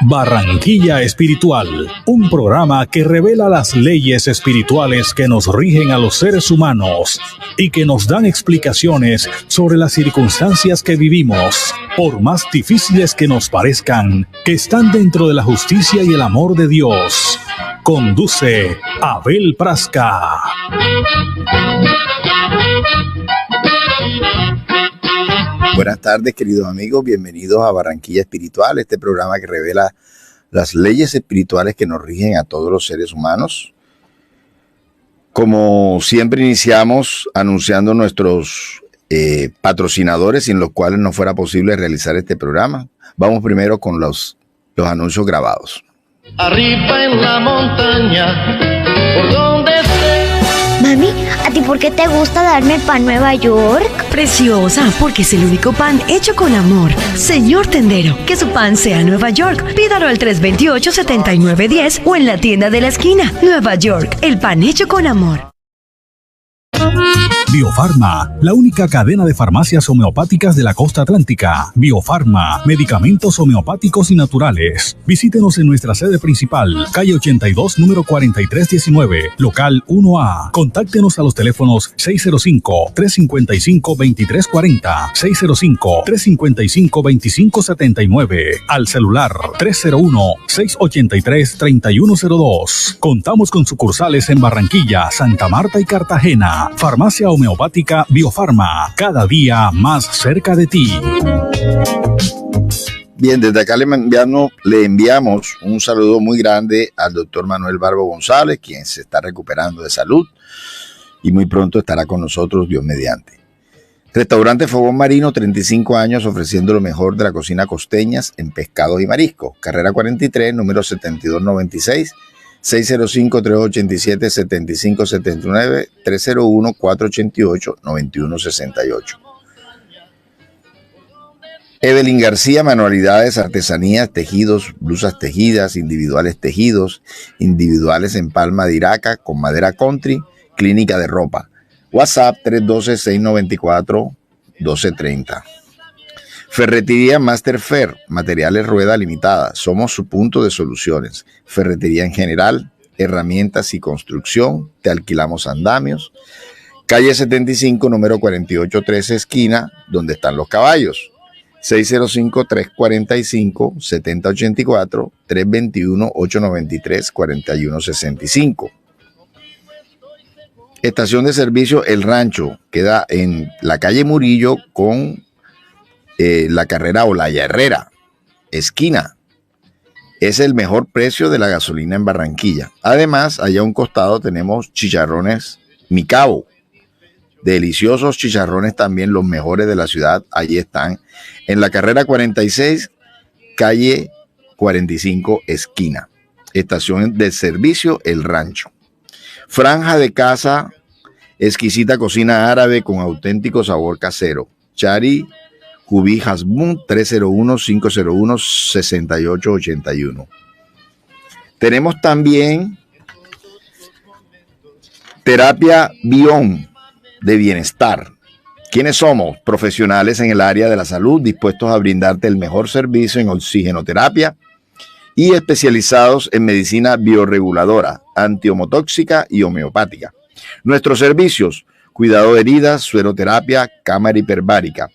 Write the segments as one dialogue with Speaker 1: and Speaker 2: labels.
Speaker 1: Barranquilla Espiritual, un programa que revela las leyes espirituales que nos rigen a los seres humanos y que nos dan explicaciones sobre las circunstancias que vivimos, por más difíciles que nos parezcan, que están dentro de la justicia y el amor de Dios. Conduce Abel Prasca.
Speaker 2: Buenas tardes, queridos amigos, bienvenidos a Barranquilla Espiritual, este programa que revela las leyes espirituales que nos rigen a todos los seres humanos. Como siempre iniciamos anunciando nuestros patrocinadores sin los cuales no fuera posible realizar este programa. Vamos primero con los anuncios grabados.
Speaker 3: Arriba en la montaña, por donde
Speaker 4: Mami, ¿a ti por qué te gusta darme el pan Nueva York?
Speaker 5: Preciosa, porque es el único pan hecho con amor. Señor tendero, que su pan sea Nueva York. Pídalo al 328-7910 o en la tienda de la esquina. Nueva York, el pan hecho con amor.
Speaker 1: Biofarma, la única cadena de farmacias homeopáticas de la costa atlántica. Biofarma, medicamentos homeopáticos y naturales. Visítenos en nuestra sede principal, calle 82, número 4319, local 1A. Contáctenos a los teléfonos 605-355-2340, 605-355-2579, al celular 301-683-3102. Contamos con sucursales en Barranquilla, Santa Marta y Cartagena. Farmacia homeopática Biofarma, cada día más cerca de ti.
Speaker 2: Bien, desde acá le enviamos un saludo muy grande al doctor Manuel Barbo González, quien se está recuperando de salud y muy pronto estará con nosotros, Dios mediante. Restaurante Fogón Marino, 35 años ofreciendo lo mejor de la cocina costeñas en pescados y mariscos. Carrera 43, número 7296. 605-387-7579, 301-488-9168. Evelyn García, manualidades, artesanías, tejidos, blusas tejidas, individuales tejidos, individuales en palma de iraca, con madera country, clínica de ropa. WhatsApp 312-694-1230. Ferretería Master Fer, materiales rueda limitada. Somos su punto de soluciones. Ferretería en general, herramientas y construcción. Te alquilamos andamios. Calle 75, número 4813, esquina, donde están los caballos. 605-345-7084, 321-893-4165. Estación de servicio El Rancho. Queda en la calle Murillo con la carrera Olaya Herrera, esquina. Es el mejor precio de la gasolina en Barranquilla. Además, allá a un costado tenemos chicharrones Mi Cabo. Deliciosos chicharrones también, los mejores de la ciudad. Allí están en la carrera 46, calle 45, esquina. Estación de servicio El Rancho. Franja de casa, exquisita cocina árabe con auténtico sabor casero. Chari Cubí Hasbun, 301-501-6881. Tenemos también Terapia Bion de Bienestar. ¿Quiénes somos? Profesionales en el área de la salud, dispuestos a brindarte el mejor servicio en oxigenoterapia y especializados en medicina bioreguladora, antihomotóxica y homeopática. Nuestros servicios: cuidado de heridas, sueroterapia, cámara hiperbárica.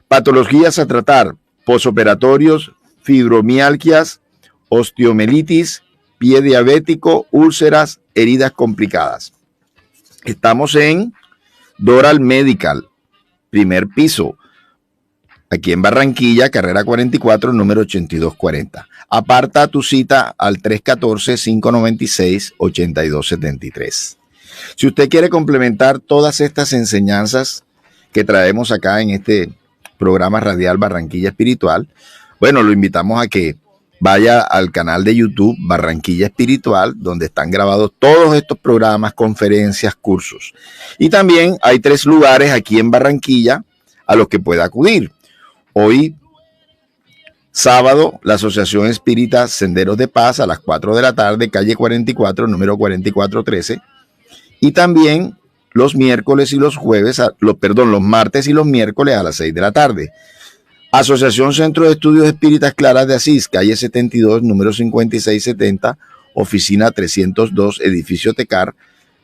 Speaker 2: Patologías a tratar: posoperatorios, fibromialgias, osteomelitis, pie diabético, úlceras, heridas complicadas. Estamos en Doral Medical, primer piso, aquí en Barranquilla, carrera 44, número 8240. Aparta tu cita al 314-596-8273. Si usted quiere complementar todas estas enseñanzas que traemos acá en este programa radial Barranquilla Espiritual, bueno, lo invitamos a que vaya al canal de YouTube Barranquilla Espiritual, donde están grabados todos estos programas, conferencias, cursos. Y también hay 3 lugares aquí en Barranquilla a los que pueda acudir. Hoy, sábado, la Asociación Espírita Senderos de Paz a las 4 de la tarde, calle 44, número 4413. Y también los miércoles y los jueves, los martes y los miércoles a las 6 de la tarde. Asociación Centro de Estudios Espíritas Claras de Asís, calle 72, número 5670, oficina 302, edificio Tecar,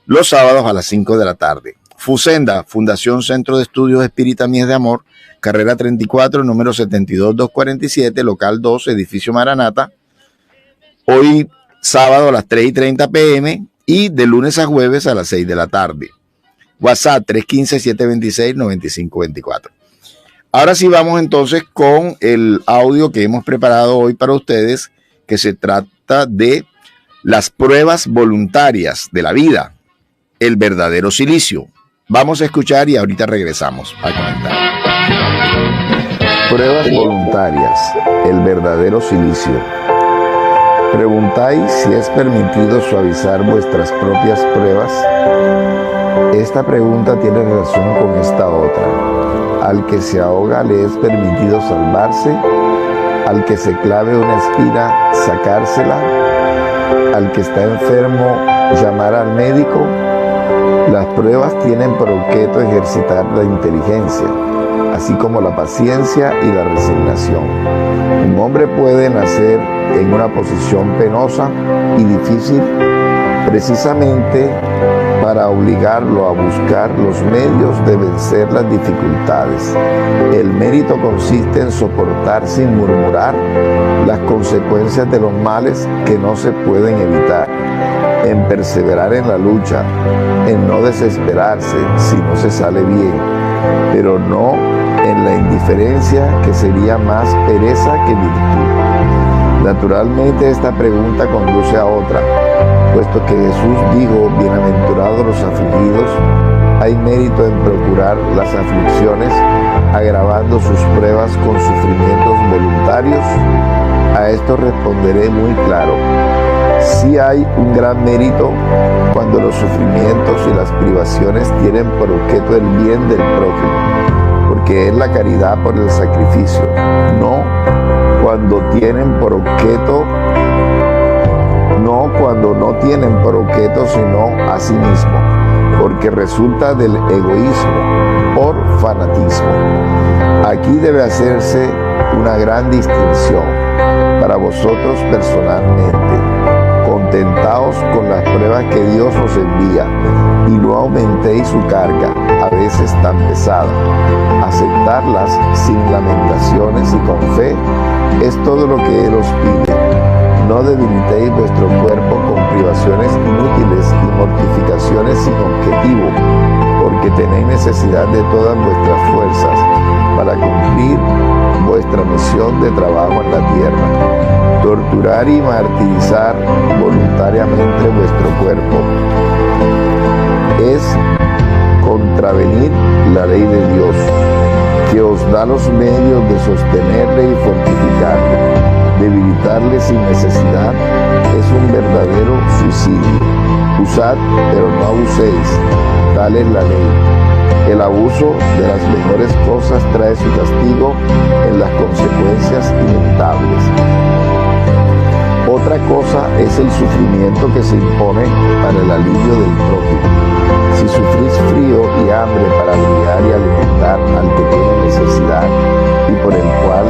Speaker 2: los sábados a las 5 de la tarde. Fusenda, Fundación Centro de Estudios Espíritas Mies de Amor, carrera 34, número 72247, local 2, edificio Maranata. Hoy sábado a las 3:30 p.m. y de lunes a jueves a las 6 de la tarde. WhatsApp 315-726-9524. Ahora sí vamos entonces con el audio que hemos preparado hoy para ustedes, que se trata de las pruebas voluntarias de la vida, el verdadero silicio. Vamos a escuchar y ahorita regresamos a comentar. Pruebas voluntarias, el verdadero silicio. Preguntáis si es permitido suavizar vuestras propias pruebas. Esta pregunta tiene relación con esta otra. Al que se ahoga le es permitido salvarse, al que se clave una espina, sacársela, al que está enfermo, llamar al médico. Las pruebas tienen por objeto ejercitar la inteligencia, así como la paciencia y la resignación. Un hombre puede nacer en una posición penosa y difícil precisamente para obligarlo a buscar los medios de vencer las dificultades. El mérito consiste en soportar sin murmurar las consecuencias de los males que no se pueden evitar, en perseverar en la lucha, en no desesperarse si no se sale bien, pero no en la indiferencia, que sería más pereza que virtud. Naturalmente esta pregunta conduce a otra, puesto que Jesús dijo: bienaventurados los afligidos. Hay mérito en procurar las aflicciones, agravando sus pruebas con sufrimientos voluntarios. A esto responderé muy claro: sí hay un gran mérito cuando los sufrimientos y las privaciones tienen por objeto el bien del prójimo, porque es la caridad por el sacrificio, no cuando no tienen por objeto sino a sí mismo, porque resulta del egoísmo por fanatismo. Aquí debe hacerse una gran distinción para vosotros personalmente. Contentaos con las pruebas que Dios os envía y no aumentéis su carga, a veces tan pesada. Aceptarlas sin lamentaciones y con fe es todo lo que Él os pide. No debilitéis vuestro cuerpo con privaciones inútiles y mortificaciones sin objetivo, porque tenéis necesidad de todas vuestras fuerzas para cumplir vuestra misión de trabajo en la tierra. Torturar y martirizar voluntariamente vuestro cuerpo es contravenir la ley de Dios, que os da los medios de sostenerle y fortificarle. Debilitarle sin necesidad es un verdadero suicidio. Usad, pero no abuséis, tal es la ley. El abuso de las mejores cosas trae su castigo en las consecuencias inevitables. Otra cosa es el sufrimiento que se impone para el alivio del prójimo. Si sufrís frío y hambre para abrigar y alimentar al que tiene necesidad y por el cual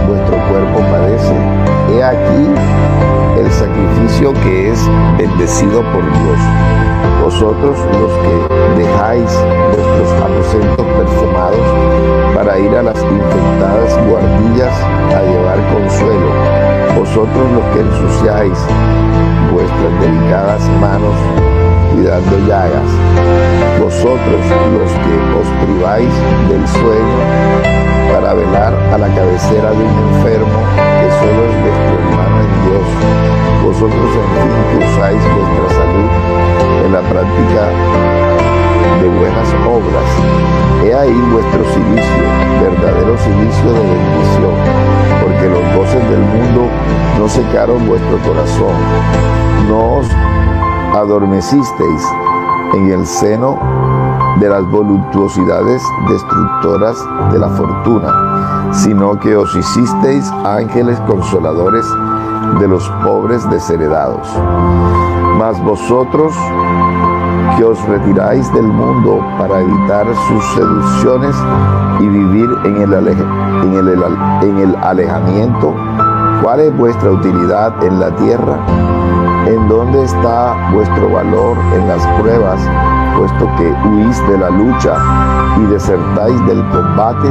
Speaker 2: vuestro cuerpo padece, he aquí el sacrificio que es bendecido por Dios. Vosotros los que dejáis vuestros aposentos perfumados para ir a las infectadas guardillas a llevar consuelo, vosotros los que ensuciáis vuestras delicadas manos cuidando llagas, vosotros los que os priváis del sueño para velar a la cabecera de un enfermo que solo es vuestro hermano en Dios, vosotros en fin que usáis vuestra salud en la práctica de buenas obras. He ahí vuestro silicio, verdadero silicio de bendición, porque los goces del mundo no secaron vuestro corazón, no os adormecisteis en el seno de las voluptuosidades destructoras de la fortuna, sino que os hicisteis ángeles consoladores de los pobres desheredados. Mas vosotros que os retiráis del mundo para evitar sus seducciones y vivir en el alejamiento. ¿Cuál es vuestra utilidad en la tierra? ¿En dónde está vuestro valor en las pruebas, puesto que huís de la lucha y desertáis del combate?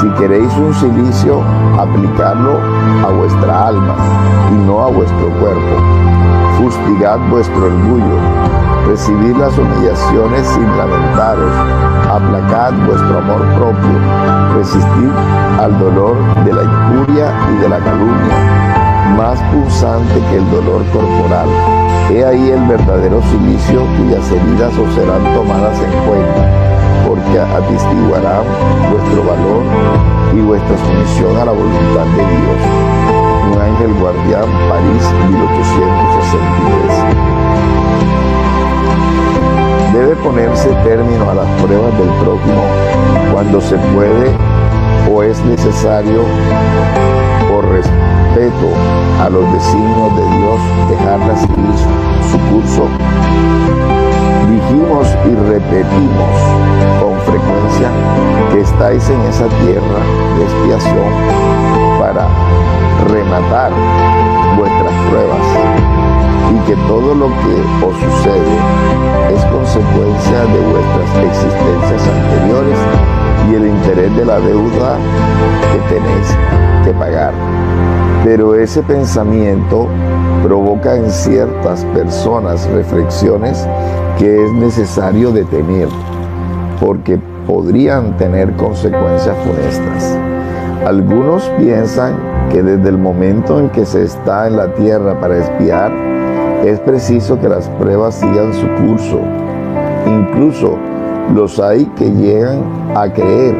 Speaker 2: Si queréis un cilicio, aplicadlo a vuestra alma y no a vuestro cuerpo. Fustigad vuestro orgullo, recibid las humillaciones sin lamentaros, aplacad vuestro amor propio, resistid al dolor de la injuria y de la calumnia, más punzante que el dolor corporal. He ahí el verdadero cilicio, cuyas heridas os serán tomadas en cuenta, porque atestiguarán vuestro valor y vuestra sumisión a la voluntad de Dios. Un ángel guardián, París, 1863. Debe ponerse término a las pruebas del prójimo cuando se puede o es necesario, por respeto a los designios de Dios, dejarlas seguir su curso. Dijimos y repetimos con frecuencia que estáis en esa tierra de expiación para rematar vuestras pruebas, y que todo lo que os sucede es consecuencia de vuestras existencias anteriores y el interés de la deuda que tenéis que pagar. Pero ese pensamiento provoca en ciertas personas reflexiones que es necesario detener, porque podrían tener consecuencias funestas. Algunos piensan que desde el momento en que se está en la tierra para expiar, es preciso que las pruebas sigan su curso. Incluso los hay que llegan a creer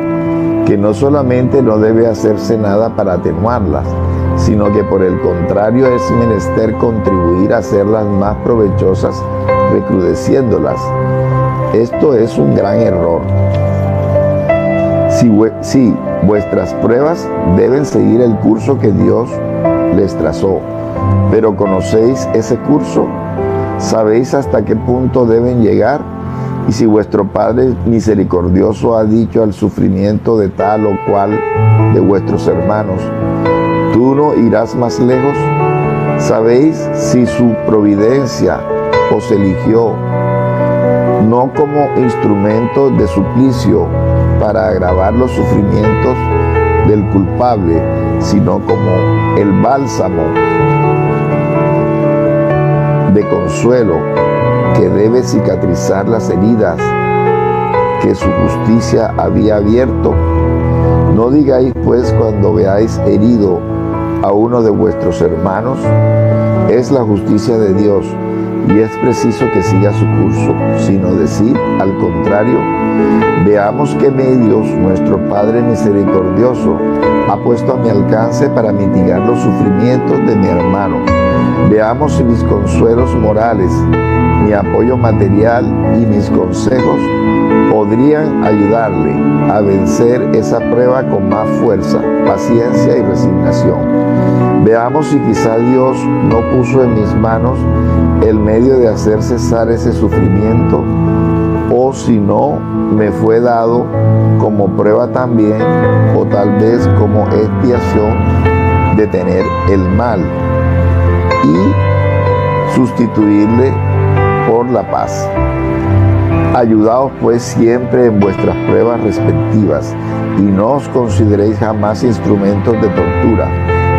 Speaker 2: que no solamente no debe hacerse nada para atenuarlas, sino que por el contrario es menester contribuir a hacerlas más provechosas, recrudeciéndolas. Esto es un gran error. Si vuestras pruebas deben seguir el curso que Dios les trazó, pero conocéis ese curso, sabéis hasta qué punto deben llegar, y si vuestro Padre misericordioso ha dicho al sufrimiento de tal o cual de vuestros hermanos, tú no irás más lejos, sabéis si su providencia os eligió no como instrumento de suplicio para agravar los sufrimientos del culpable, sino como el bálsamo de consuelo que debe cicatrizar las heridas que su justicia había abierto. No digáis pues cuando veáis herido a uno de vuestros hermanos, es la justicia de Dios y es preciso que siga su curso, sino decir al contrario, veamos qué medios nuestro Padre misericordioso ha puesto a mi alcance para mitigar los sufrimientos de mi hermano. Veamos si mis consuelos morales, mi apoyo material y mis consejos podrían ayudarle a vencer esa prueba con más fuerza, paciencia y resignación. Veamos si quizá Dios no puso en mis manos el medio de hacer cesar ese sufrimiento, o si no me fue dado como prueba también, o tal vez como expiación de tener el mal y sustituirle por la paz. Ayudaos pues siempre en vuestras pruebas respectivas y no os consideréis jamás instrumentos de tortura.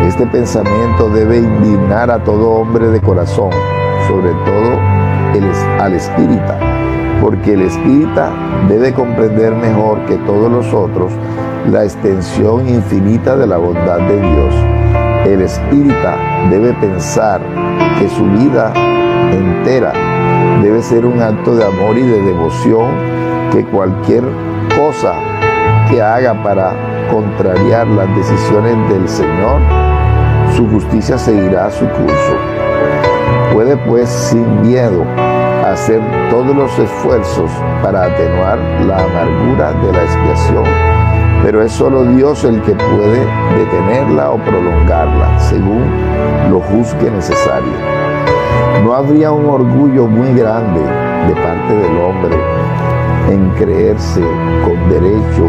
Speaker 2: Este pensamiento debe indignar a todo hombre de corazón, sobre todo al espírita, porque el espírita debe comprender mejor que todos los otros la extensión infinita de la bondad de Dios. El espírita debe pensar que su vida entera debe ser un acto de amor y de devoción, que cualquier cosa que haga para contrariar las decisiones del Señor, su justicia seguirá su curso. Puede pues sin miedo hacer todos los esfuerzos para atenuar la amargura de la expiación, pero es solo Dios el que puede detenerla o prolongarla, según lo juzgue necesario. No habría un orgullo muy grande de parte del hombre en creerse con derecho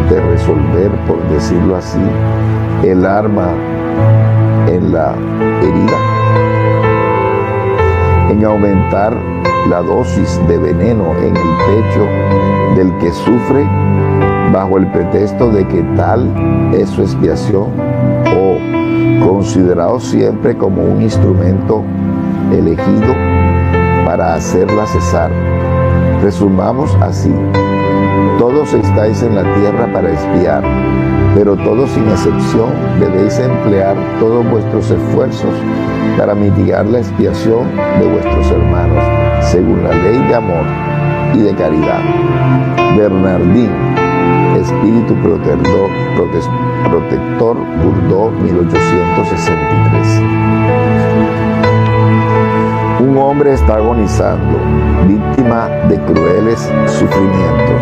Speaker 2: de resolver, por decirlo así, el arma en la herida, en aumentar la dosis de veneno en el pecho del que sufre bajo el pretexto de que tal es su expiación, o considerado siempre como un instrumento elegido para hacerla cesar. Resumamos así: todos estáis en la tierra para expiar, pero todos sin excepción debéis emplear todos vuestros esfuerzos para mitigar la expiación de vuestros hermanos, según la ley de amor y de caridad. Bernardín, Espíritu Protector, Bordeaux, 1863. Un hombre está agonizando, víctima de crueles sufrimientos.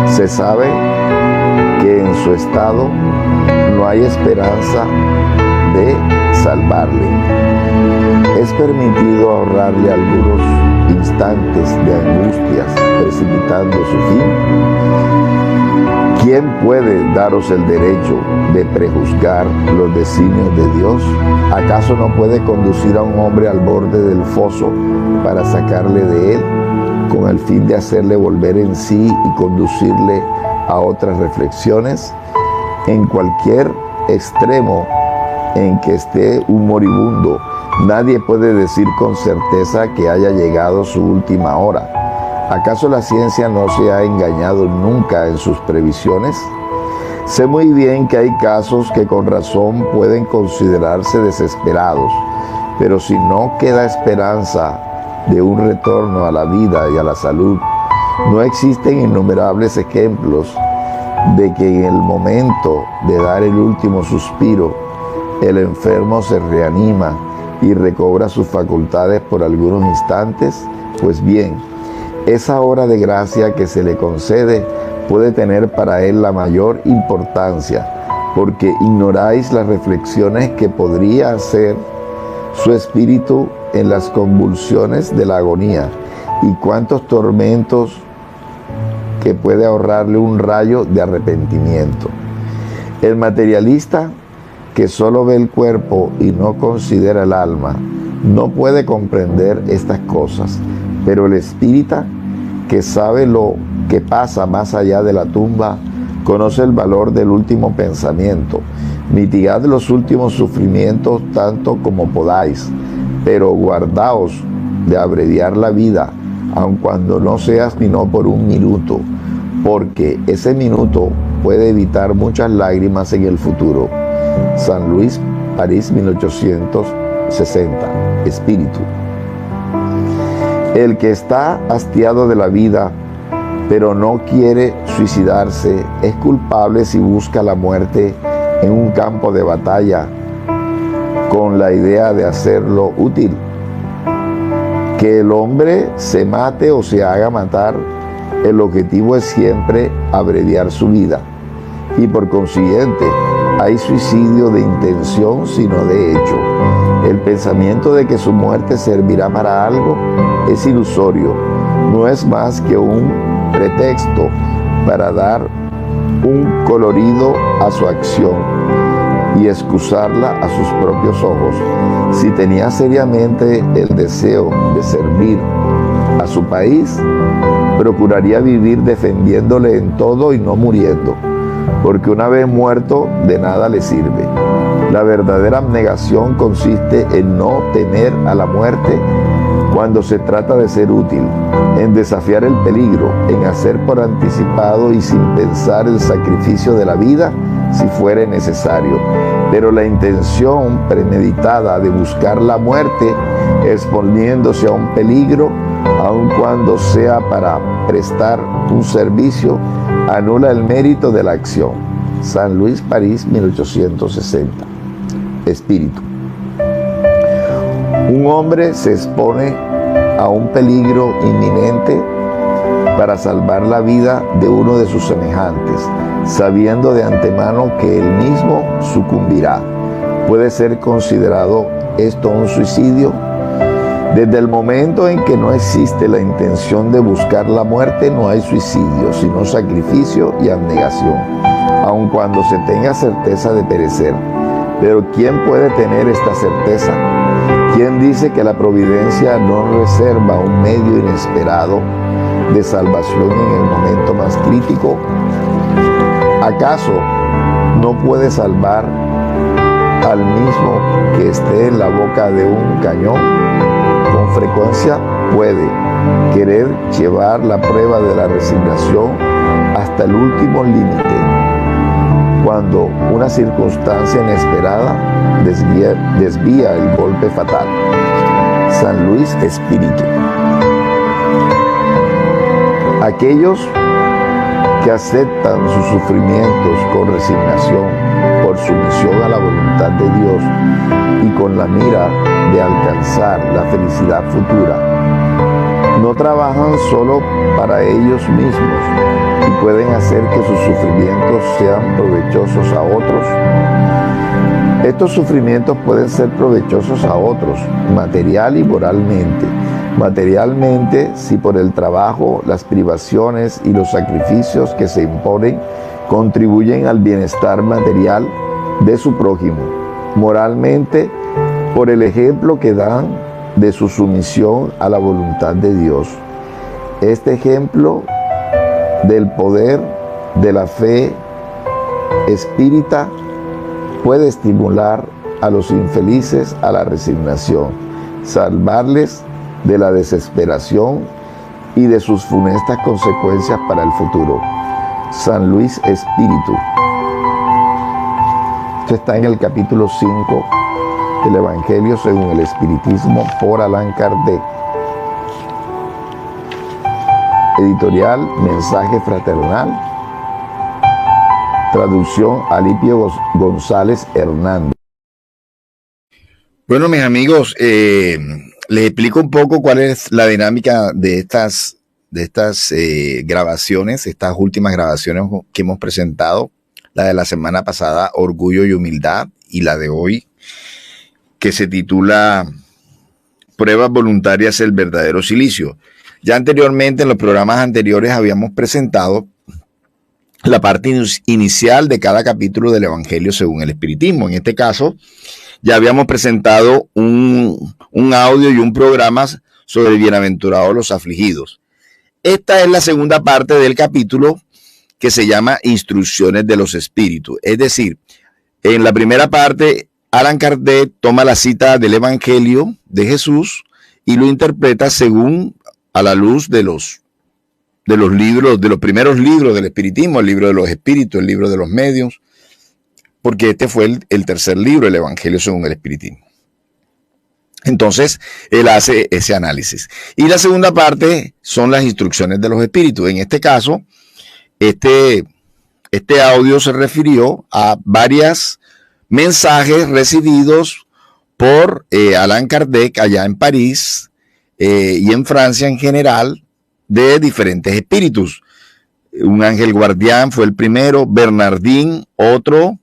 Speaker 2: Se sabe que en su estado no hay esperanza de salvarle. Es permitido ahorrarle algunos instantes de angustias, precipitando su fin. ¿Quién puede daros el derecho de prejuzgar los designios de Dios? ¿Acaso no puede conducir a un hombre al borde del foso para sacarle de él, con el fin de hacerle volver en sí y conducirle a otras reflexiones? En cualquier extremo en que esté un moribundo, nadie puede decir con certeza que haya llegado su última hora. ¿Acaso la ciencia no se ha engañado nunca en sus previsiones? Sé muy bien que hay casos que con razón pueden considerarse desesperados, pero si no queda esperanza de un retorno a la vida y a la salud, no existen innumerables ejemplos de que en el momento de dar el último suspiro, el enfermo se reanima y recobra sus facultades por algunos instantes. Pues bien, esa hora de gracia que se le concede puede tener para él la mayor importancia, porque ignoráis las reflexiones que podría hacer su espíritu en las convulsiones de la agonía, y cuántos tormentos que puede ahorrarle un rayo de arrepentimiento. El materialista, que solo ve el cuerpo y no considera el alma, no puede comprender estas cosas, pero el espírita, que sabe lo que pasa más allá de la tumba, conoce el valor del último pensamiento. Mitigad los últimos sufrimientos tanto como podáis, pero guardaos de abreviar la vida, aun cuando no sea sino por un minuto, porque ese minuto puede evitar muchas lágrimas en el futuro. San Luis, París, 1860. Espíritu. El que está hastiado de la vida, pero no quiere suicidarse, es culpable si busca la muerte en un campo de batalla con la idea de hacerlo útil. Que el hombre se mate o se haga matar, el objetivo es siempre abreviar su vida. Y por consiguiente, hay suicidio de intención, sino de hecho. El pensamiento de que su muerte servirá para algo es ilusorio, no es más que un pretexto para dar un colorido a su acción y excusarla a sus propios ojos. Si tenía seriamente el deseo de servir a su país, procuraría vivir defendiéndole en todo y no muriendo, porque una vez muerto de nada le sirve. La verdadera abnegación consiste en no temer a la muerte cuando se trata de ser útil, en desafiar el peligro, en hacer por anticipado y sin pensar el sacrificio de la vida si fuere necesario. Pero la intención premeditada de buscar la muerte, exponiéndose a un peligro, aun cuando sea para prestar un servicio, anula el mérito de la acción. San Luis, París, 1860. Espíritu. Un hombre se expone a un peligro inminente para salvar la vida de uno de sus semejantes, sabiendo de antemano que él mismo sucumbirá. ¿Puede ser considerado esto un suicidio? Desde el momento en que no existe la intención de buscar la muerte, no hay suicidio, sino sacrificio y abnegación, aun cuando se tenga certeza de perecer. Pero ¿quién puede tener esta certeza? ¿Quién dice que la providencia no reserva un medio inesperado de salvación en el momento más crítico? ¿Acaso no puede salvar al mismo que esté en la boca de un cañón? Con frecuencia puede querer llevar la prueba de la resignación hasta el último límite, cuando una circunstancia inesperada desvía el golpe fatal. San Luis Espíritu. Aquellos que aceptan sus sufrimientos con resignación, por sumisión a la voluntad de Dios y con la mira de alcanzar la felicidad futura, no trabajan solo para ellos mismos y pueden hacer que sus sufrimientos sean provechosos a otros. Estos sufrimientos pueden ser provechosos a otros, material y moralmente. Materialmente, si por el trabajo, las privaciones y los sacrificios que se imponen contribuyen al bienestar material de su prójimo. Moralmente, por el ejemplo que dan de su sumisión a la voluntad de Dios. Este ejemplo del poder de la fe espírita puede estimular a los infelices a la resignación, salvarles de la desesperación y de sus funestas consecuencias para el futuro. San Luis Espíritu. Esto está en el capítulo 5 del Evangelio según el Espiritismo por Allan Kardec. Editorial Mensaje Fraternal. Traducción Alipio González Hernández. Bueno, mis amigos, les explico un poco cuál es la dinámica de estas grabaciones, estas últimas grabaciones que hemos presentado, la de la semana pasada, Orgullo y Humildad, y la de hoy, que se titula Pruebas voluntarias del verdadero silicio. Ya anteriormente, en los programas anteriores, habíamos presentado la parte inicial de cada capítulo del Evangelio según el Espiritismo. En este caso, ya habíamos presentado un audio y un programa sobre bienaventurados los afligidos. Esta es la segunda parte del capítulo que se llama Instrucciones de los Espíritus. Es decir, en la primera parte, Allan Kardec toma la cita del Evangelio de Jesús y lo interpreta según a la luz de los libros, de los primeros libros del Espiritismo, el libro de los Espíritus, el libro de los Medios, porque este fue el tercer libro, el Evangelio según el Espiritismo. Entonces, él hace ese análisis. Y la segunda parte son las instrucciones de los espíritus. En este caso, este audio se refirió a varios mensajes recibidos por Allan Kardec allá en París y en Francia en general, de diferentes espíritus. Un ángel guardián fue el primero, Bernardín otro,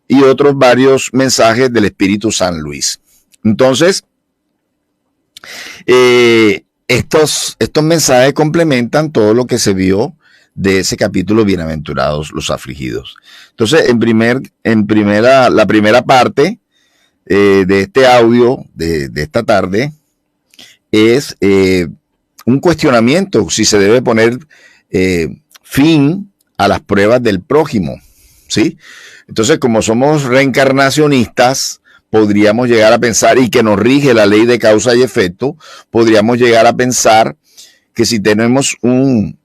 Speaker 2: y otros varios mensajes del Espíritu San Luis. Entonces, estos mensajes complementan todo lo que se vio de ese capítulo Bienaventurados los afligidos. Entonces, la primera parte de este audio de esta tarde es un cuestionamiento si se debe poner fin a las pruebas del prójimo, ¿sí? Entonces, como somos reencarnacionistas, podríamos llegar a pensar, y que nos rige la ley de causa y efecto, podríamos llegar a pensar que si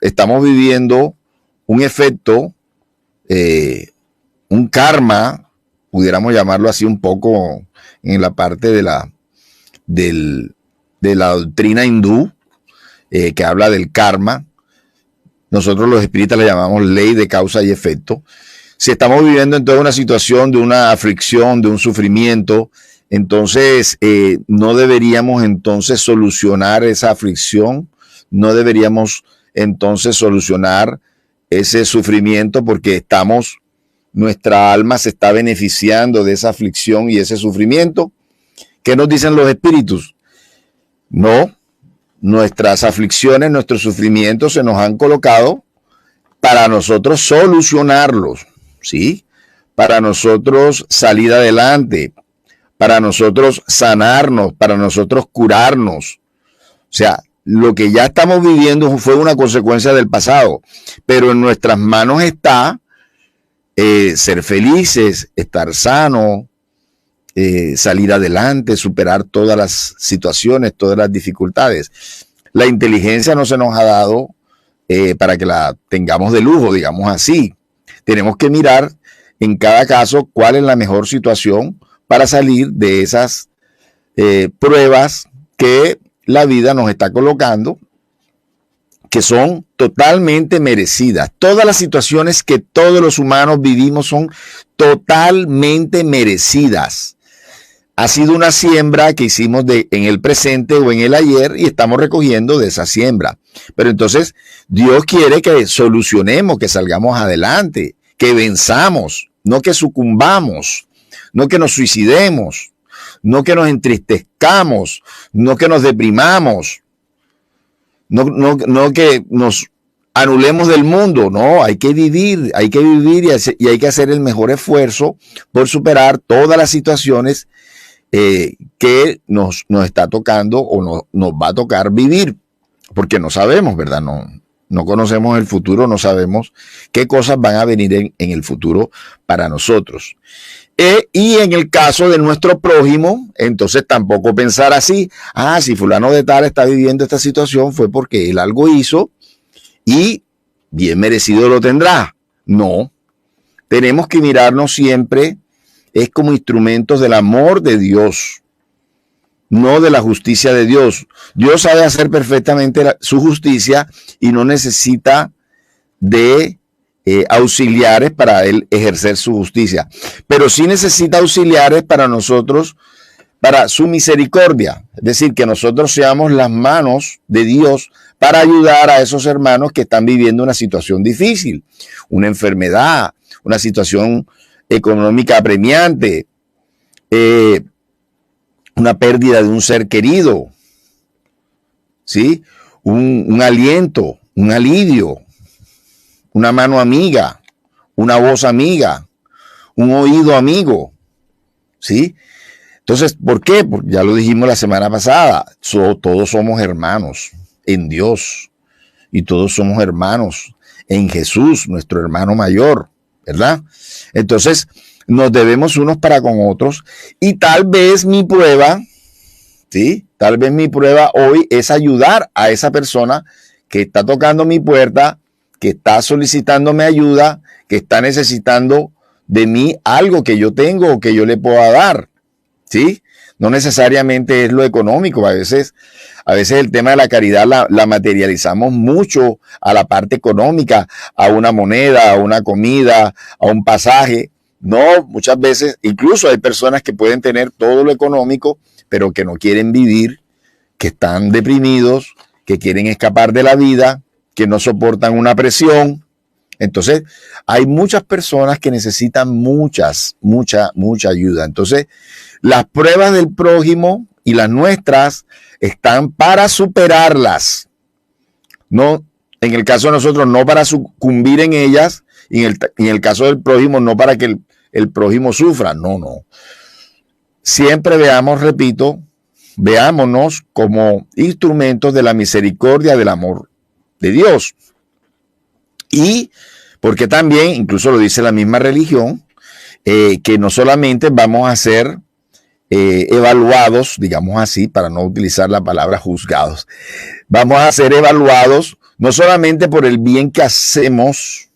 Speaker 2: estamos viviendo un efecto, un karma, pudiéramos llamarlo así un poco en la parte de la doctrina hindú, que habla del karma. Nosotros los espíritas le llamamos ley de causa y efecto. Si estamos viviendo entonces una situación de una aflicción, de un sufrimiento, entonces no deberíamos entonces solucionar esa aflicción, no deberíamos entonces solucionar ese sufrimiento porque nuestra alma se está beneficiando de esa aflicción y ese sufrimiento. ¿Qué nos dicen los espíritus? No, nuestras aflicciones, nuestros sufrimientos se nos han colocado para nosotros solucionarlos, ¿sí? Para nosotros salir adelante, para nosotros sanarnos, para nosotros curarnos. O sea, lo que ya estamos viviendo fue una consecuencia del pasado, pero en nuestras manos está ser felices, estar sano, salir adelante, superar todas las situaciones, todas las dificultades. La inteligencia no se nos ha dado para que la tengamos de lujo, digamos así. Tenemos que mirar en cada caso cuál es la mejor situación para salir de esas pruebas que la vida nos está colocando, que son totalmente merecidas. Todas las situaciones que todos los humanos vivimos son totalmente merecidas. Ha sido una siembra que hicimos en el presente o en el ayer y estamos recogiendo de esa siembra. Pero entonces Dios quiere que solucionemos, que salgamos adelante, que venzamos, no que sucumbamos, no que nos suicidemos, no que nos entristezcamos, no que nos deprimamos, no que nos anulemos del mundo. No, hay que vivir y hay que hacer el mejor esfuerzo por superar todas las situaciones que nos está tocando o nos va a tocar vivir, porque no sabemos, ¿verdad? No conocemos el futuro, no sabemos qué cosas van a venir en el futuro para nosotros. Y en el caso de nuestro prójimo, entonces tampoco pensar así, si fulano de tal está viviendo esta situación fue porque él algo hizo y bien merecido lo tendrá. No, tenemos que mirarnos siempre es como instrumentos del amor de Dios, no de la justicia de Dios. Dios sabe hacer perfectamente su justicia y no necesita de auxiliares para él ejercer su justicia, pero sí necesita auxiliares para nosotros, para su misericordia, es decir, que nosotros seamos las manos de Dios para ayudar a esos hermanos que están viviendo una situación difícil, una enfermedad, una situación económica apremiante, una pérdida de un ser querido, ¿sí? Un aliento, un alivio, una mano amiga, una voz amiga, un oído amigo, ¿sí? Entonces, ¿por qué? Porque ya lo dijimos la semana pasada, todos somos hermanos en Dios y todos somos hermanos en Jesús, nuestro hermano mayor, ¿verdad? Entonces, nos debemos unos para con otros y tal vez mi prueba, ¿sí? Tal vez mi prueba hoy es ayudar a esa persona que está tocando mi puerta, que está solicitándome ayuda, que está necesitando de mí algo que yo tengo o que yo le pueda dar, ¿sí? No necesariamente es lo económico. A veces el tema de la caridad la materializamos mucho a la parte económica, a una moneda, a una comida, a un pasaje. No, muchas veces, incluso hay personas que pueden tener todo lo económico, pero que no quieren vivir, que están deprimidos, que quieren escapar de la vida, que no soportan una presión. Entonces, hay muchas personas que necesitan mucha ayuda. Entonces, las pruebas del prójimo y las nuestras están para superarlas. No, en el caso de nosotros, no para sucumbir en ellas, y en el caso del prójimo, no para que el prójimo sufra. No. Siempre veámonos como instrumentos de la misericordia, del amor de Dios. Y porque también, incluso lo dice la misma religión, que no solamente vamos a ser evaluados, digamos así, para no utilizar la palabra juzgados, vamos a ser evaluados no solamente por el bien que hacemos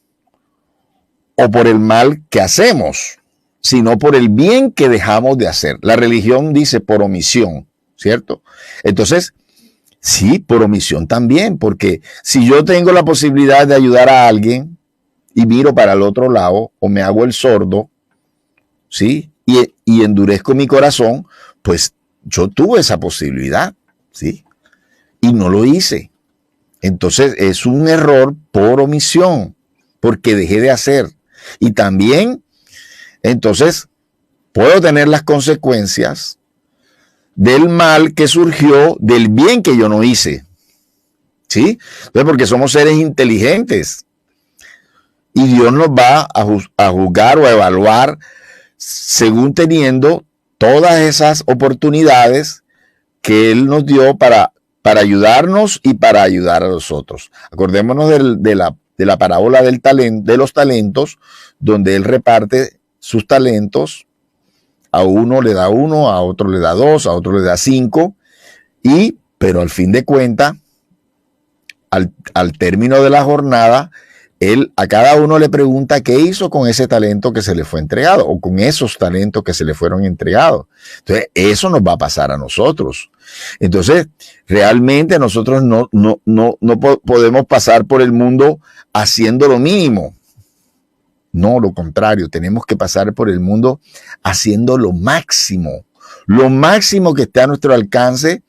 Speaker 2: o por el mal que hacemos, sino por el bien que dejamos de hacer. La religión dice por omisión, ¿cierto? Entonces, sí, por omisión también, porque si yo tengo la posibilidad de ayudar a alguien y miro para el otro lado o me hago el sordo, ¿sí? Y endurezco mi corazón, pues yo tuve esa posibilidad, ¿sí? Y no lo hice. Entonces es un error por omisión, porque dejé de hacer. Y también, entonces, puedo tener las consecuencias del mal que surgió del bien que yo no hice. ¿Sí? Entonces, porque somos seres inteligentes y Dios nos va a juzgar o a evaluar según teniendo todas esas oportunidades que Él nos dio para ayudarnos y para ayudar a los otros. Acordémonos de la parábola de los talentos, donde Él reparte sus talentos. A uno le da 1, a otro le da 2, a otro le da 5, pero al fin de cuentas, al término de la jornada, Él a cada uno le pregunta qué hizo con ese talento que se le fue entregado o con esos talentos que se le fueron entregados. Entonces, eso nos va a pasar a nosotros. Entonces, realmente nosotros no podemos pasar por el mundo haciendo lo mínimo. No, lo contrario, tenemos que pasar por el mundo haciendo lo máximo que esté a nuestro alcance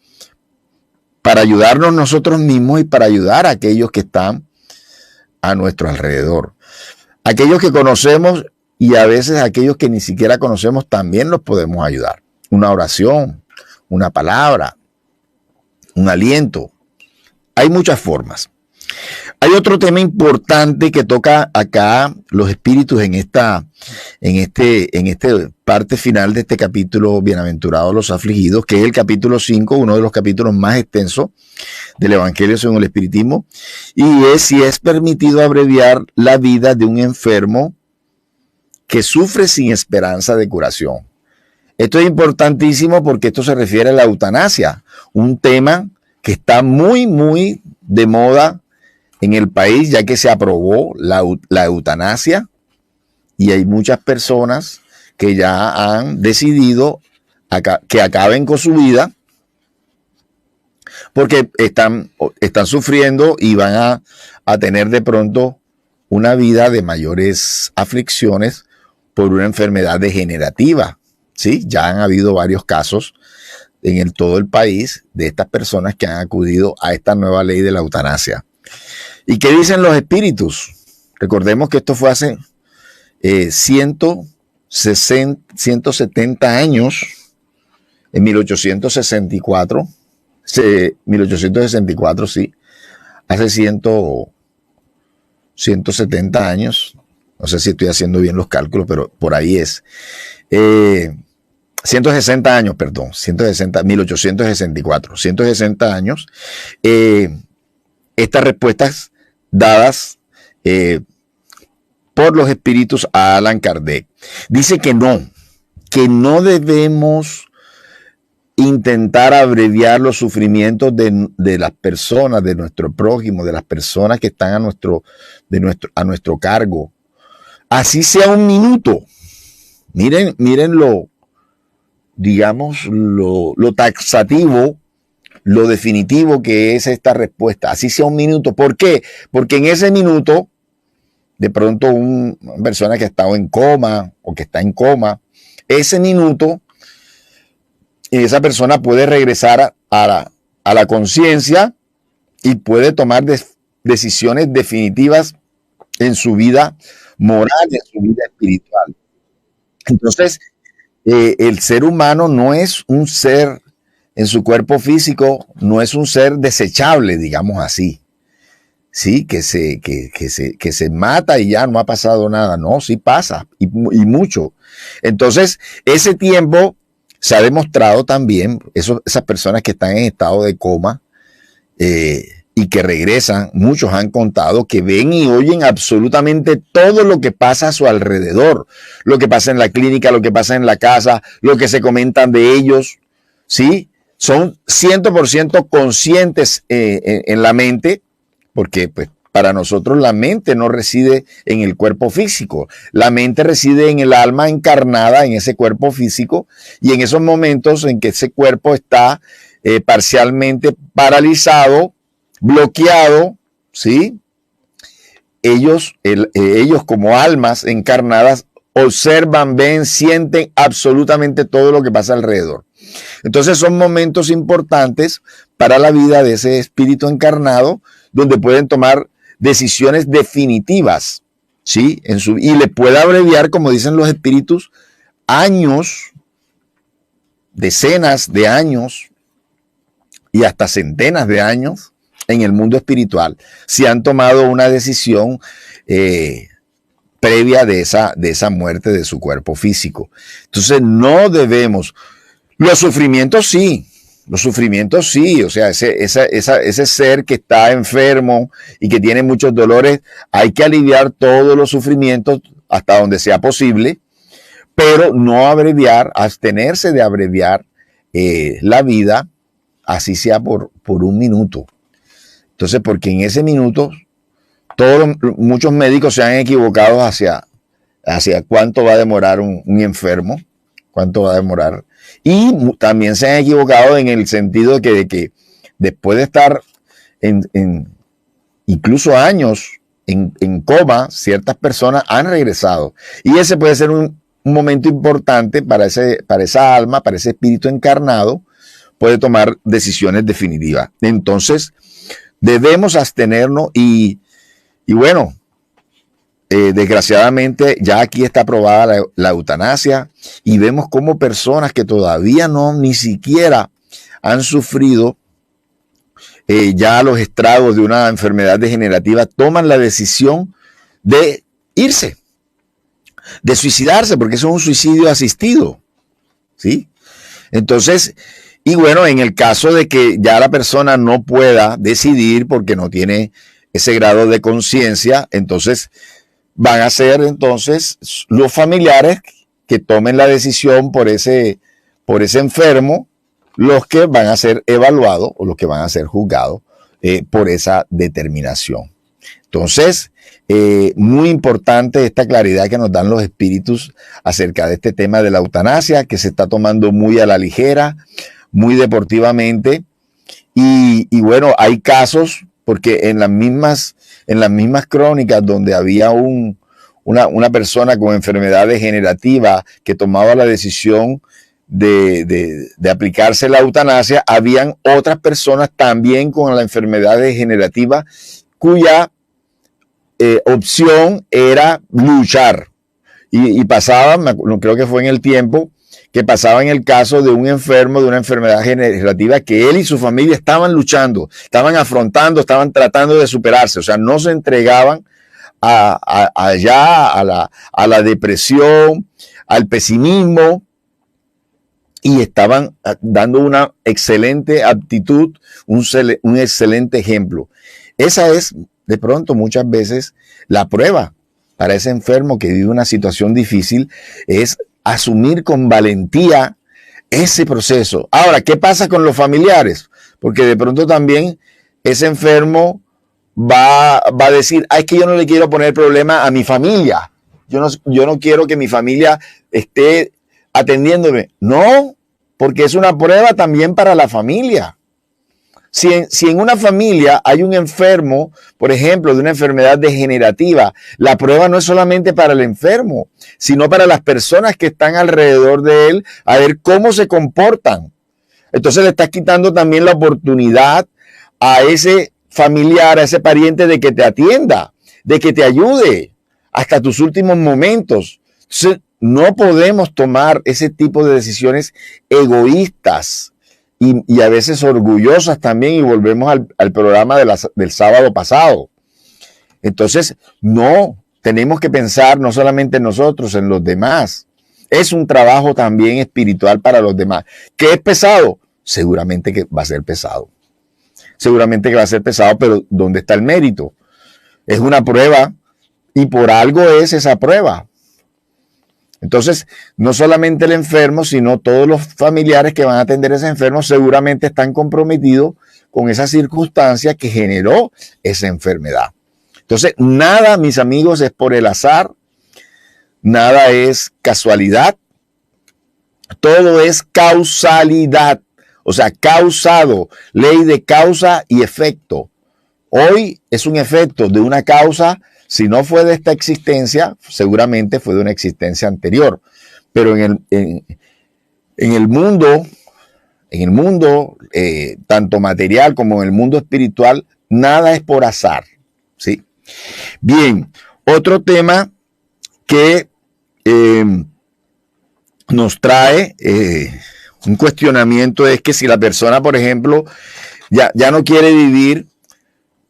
Speaker 2: para ayudarnos nosotros mismos y para ayudar a aquellos que están a nuestro alrededor. Aquellos que conocemos y a veces aquellos que ni siquiera conocemos también los podemos ayudar. Una oración, una palabra, un aliento. Hay muchas formas. Hay otro tema importante que toca acá los espíritus en esta parte final de este capítulo Bienaventurados los afligidos, que es el capítulo 5, uno de los capítulos más extensos del Evangelio según el Espiritismo, y es si es permitido abreviar la vida de un enfermo que sufre sin esperanza de curación. Esto es importantísimo porque esto se refiere a la eutanasia, un tema que está muy, muy de moda en el país, ya que se aprobó la eutanasia y hay muchas personas que ya han decidido que acaben con su vida porque están sufriendo y van a tener de pronto una vida de mayores aflicciones por una enfermedad degenerativa. ¿Sí? Ya han habido varios casos en todo el país de estas personas que han acudido a esta nueva ley de la eutanasia. ¿Y qué dicen los espíritus? Recordemos que esto fue hace 170 años, en 1864, sí, hace 170 años, no sé si estoy haciendo bien los cálculos, pero por ahí es. 160 años, perdón, 1864, 160 años, estas respuestas dadas por los espíritus a Allan Kardec. Dice que no debemos intentar abreviar los sufrimientos de las personas, de nuestro prójimo, de las personas que están a nuestro cargo. Así sea un minuto. Miren lo taxativo, lo definitivo que es esta respuesta. Así sea un minuto. ¿Por qué? Porque en ese minuto, de pronto una persona que ha estado en coma o que está en coma, ese minuto, esa persona puede regresar a la conciencia y puede tomar decisiones definitivas en su vida moral, en su vida espiritual. Entonces, el ser humano no es un ser en su cuerpo físico, no es un ser desechable, digamos así. Sí, que se mata y ya no ha pasado nada. No, sí pasa y mucho. Entonces, ese tiempo se ha demostrado también, esas personas que están en estado de coma y que regresan, muchos han contado que ven y oyen absolutamente todo lo que pasa a su alrededor, lo que pasa en la clínica, lo que pasa en la casa, lo que se comentan de ellos, ¿sí? Son 100% conscientes en la mente, porque pues, para nosotros la mente no reside en el cuerpo físico, la mente reside en el alma encarnada en ese cuerpo físico y en esos momentos en que ese cuerpo está parcialmente paralizado, bloqueado, ¿sí? Ellos como almas encarnadas observan, ven, sienten absolutamente todo lo que pasa alrededor. Entonces son momentos importantes para la vida de ese espíritu encarnado donde pueden tomar decisiones definitivas, ¿sí? Y le puede abreviar, como dicen los espíritus, años decenas de años y hasta centenas de años en el mundo espiritual, si han tomado una decisión previa de esa muerte de su cuerpo físico. Entonces no debemos, los sufrimientos sí, o sea, ese ser que está enfermo y que tiene muchos dolores, hay que aliviar todos los sufrimientos hasta donde sea posible, pero no abreviar, abstenerse de abreviar la vida, así sea por un minuto. Entonces, porque en ese minuto, muchos médicos se han equivocado hacia cuánto va a demorar un enfermo, cuánto va a demorar. Y también se han equivocado en el sentido de que después de estar incluso años en coma, ciertas personas han regresado. Y ese puede ser un momento importante para esa alma, para ese espíritu encarnado, puede tomar decisiones definitivas. Entonces, debemos abstenernos y bueno, desgraciadamente ya aquí está aprobada la eutanasia y vemos cómo personas que todavía ni siquiera han sufrido ya los estragos de una enfermedad degenerativa toman la decisión de irse, de suicidarse, porque eso es un suicidio asistido, ¿sí? Entonces, y bueno, en el caso de que ya la persona no pueda decidir porque no tiene ese grado de conciencia, entonces van a ser entonces los familiares que tomen la decisión por ese enfermo, los que van a ser evaluados o los que van a ser juzgados por esa determinación. Entonces, muy importante esta claridad que nos dan los espíritus acerca de este tema de la eutanasia, que se está tomando muy a la ligera, muy deportivamente. Y bueno, hay casos, porque en las mismas crónicas donde había una persona con enfermedad degenerativa que tomaba la decisión de aplicarse la eutanasia, habían otras personas también con la enfermedad degenerativa cuya opción era luchar. Y pasaba, creo que fue en el tiempo, que pasaba en el caso de un enfermo de una enfermedad degenerativa que él y su familia estaban luchando, estaban afrontando, estaban tratando de superarse, o sea, no se entregaban allá a la depresión, al pesimismo, y estaban dando una excelente aptitud, un excelente ejemplo. Esa es, de pronto, muchas veces la prueba para ese enfermo que vive una situación difícil, es asumir con valentía ese proceso. Ahora, ¿qué pasa con los familiares? Porque de pronto también ese enfermo va a decir, es que yo no le quiero poner problema a mi familia. Yo no quiero que mi familia esté atendiéndome. No, porque es una prueba también para la familia. Si en una familia hay un enfermo, por ejemplo, de una enfermedad degenerativa, la prueba no es solamente para el enfermo, sino para las personas que están alrededor de él, a ver cómo se comportan. Entonces le estás quitando también la oportunidad a ese familiar, a ese pariente de que te atienda, de que te ayude hasta tus últimos momentos. Entonces, no podemos tomar ese tipo de decisiones egoístas y a veces orgullosas también, y volvemos al programa del sábado pasado. Entonces, no, tenemos que pensar no solamente en nosotros, en los demás. Es un trabajo también espiritual para los demás. ¿Qué es pesado? Seguramente que va a ser pesado. Seguramente que va a ser pesado, pero ¿dónde está el mérito? Es una prueba y por algo es esa prueba. Entonces, no solamente el enfermo, sino todos los familiares que van a atender a ese enfermo seguramente están comprometidos con esa circunstancia que generó esa enfermedad. Entonces, nada, mis amigos, es por el azar, nada es casualidad, todo es causalidad, o sea, causado, ley de causa y efecto. Hoy es un efecto de una causa. Si no fue de esta existencia, seguramente fue de una existencia anterior. Pero en el mundo, tanto material como en el mundo espiritual, nada es por azar, ¿sí? Bien, otro tema que nos trae Un cuestionamiento es que si la persona, por ejemplo, ya no quiere vivir,